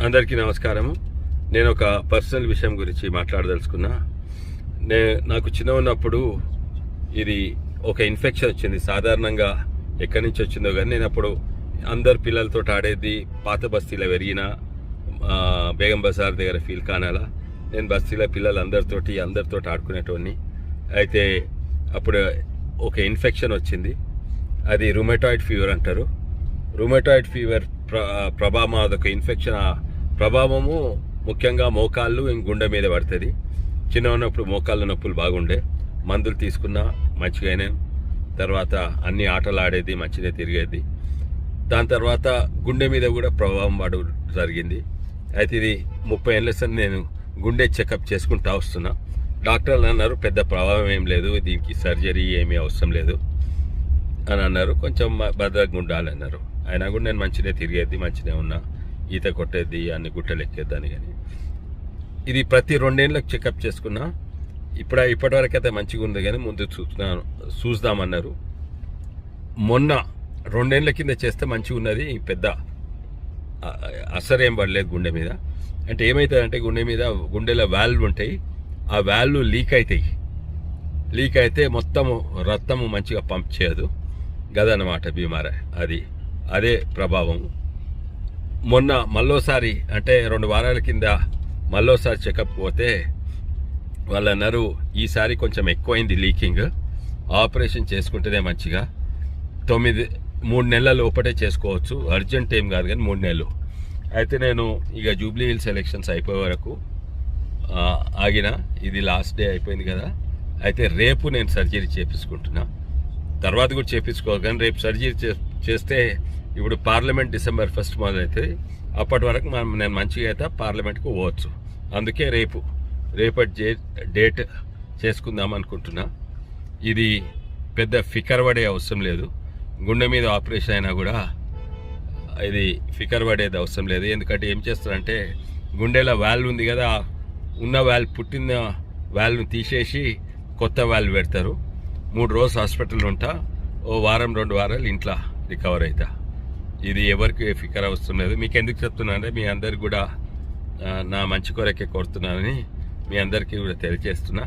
అందరికీ నమస్కారము. నేను ఒక పర్సనల్ విషయం గురించి మాట్లాడదలుచుకున్నా. నాకు చిన్న ఉన్నప్పుడు ఇది ఒక ఇన్ఫెక్షన్ వచ్చింది. సాధారణంగా ఎక్కడి నుంచి వచ్చిందో కానీ నేను అప్పుడు అందరు పిల్లలతో ఆడేది పాత బస్తీలో పెరిగిన బేగం బజార్ దగ్గర ఫీల్ కానాలా. నేను బస్తీలో పిల్లలు అందరితో ఆడుకునేటోడిని. అయితే అప్పుడు ఒక ఇన్ఫెక్షన్ వచ్చింది. అది రుమటాయిడ్ ఫీవర్ అంటారు. రుమటాయిడ్ ఫీవర్ ప్రభావం అదొక ఇన్ఫెక్షన్. ప్రభావము ముఖ్యంగా మోకాళ్ళు గుండె మీద పడుతుంది. చిన్న ఉన్నప్పుడు మోకాళ్ళ నొప్పులు బాగుండే, మందులు తీసుకున్నా మంచిగానే. తర్వాత అన్ని ఆటలు ఆడేది, మంచిగా తిరిగేది. దాని తర్వాత గుండె మీద కూడా ప్రభావం పడు జరిగింది. అయితే ఇది 30 ఏళ్ళ సార్ నేను గుండె చెకప్ చేసుకుంటూ వస్తున్నా. డాక్టర్లు అన్నారు పెద్ద ప్రభావం ఏం లేదు, దీనికి సర్జరీ ఏమీ అవసరం లేదు అని అన్నారు. కొంచెం భద్రంగా ఉండాలన్నారు. అయినా కూడా నేను మంచిగా తిరిగేది, మంచిగా ఉన్నా, ఈత కొట్టేది, అన్ని గుట్టలు ఎక్కేద్దాన్ని. కానీ ఇది ప్రతి 2 ఏళ్ళకి చెకప్ చేసుకున్నా. ఇప్పటివరకు అయితే మంచిగా ఉంది, కానీ ముందు చూద్దామన్నారు. మొన్న 2 ఏళ్ళ కింద చేస్తే మంచిగా ఉన్నది. పెద్ద అసరేం పడలేదు గుండె మీద. అంటే ఏమవుతుందంటే గుండెలో వాల్వ్ ఉంటాయి, ఆ వాల్వ్ లీక్ అవుతాయి. లీక్ అయితే మొత్తం రక్తము మంచిగా పంప్ చేయదు. గదన్నమాట బీమారే. అదే ప్రభావం. మొన్న మళ్ళోసారి అంటే 2 వారాల కింద మళ్ళోసారి చెకప్ పోతే వాళ్ళు అన్నారు ఈసారి కొంచెం ఎక్కువైంది లీకింగ్, ఆపరేషన్ చేసుకుంటేనే మంచిగా 3 నెలల లోపటే చేసుకోవచ్చు, అర్జెంట్ ఏం కాదు కానీ 3 నెలలు. అయితే నేను ఇక జూబ్లీ హిల్స్ ఎలక్షన్స్ అయిపోయే వరకు ఆగిన. ఇది లాస్ట్ డే అయిపోయింది కదా. అయితే రేపు నేను సర్జరీ చేపించుకుంటున్నా. తర్వాత కూడా చేపించుకోవాలి, కానీ రేపు సర్జరీ చేస్తే ఇప్పుడు పార్లమెంట్ December 1 మొదలవుతుంది. అప్పటి వరకు నేను మంచిగా అయితే పార్లమెంట్కు పోవచ్చు. అందుకే రేపటి డేట్ చేసుకుందాం అనుకుంటున్నా. ఇది పెద్ద ఫికర్ పడే అవసరం లేదు. గుండె మీద ఆపరేషన్ అయినా కూడా ఇది ఫికర్ పడేది అవసరం లేదు. ఎందుకంటే ఏం చేస్తారంటే గుండెలో వాల్వ్ ఉంది కదా, ఉన్న పుట్టిన వాల్వ్ని తీసేసి కొత్త వాల్వ్ పెడతారు. 3 రోజులు హాస్పిటల్ ఉంటా, ఓ వారం 2 వారాలు ఇంట్లో రికవర్ అవుతా. ఇది ఎవరికి ఫికర్ అవసరం లేదు. మీకు ఎందుకు చెప్తున్నా అంటే మీ అందరికి కూడా నా మంచి కొరకే కోరుతున్నానని మీ అందరికీ కూడా తెలియజేస్తున్నా.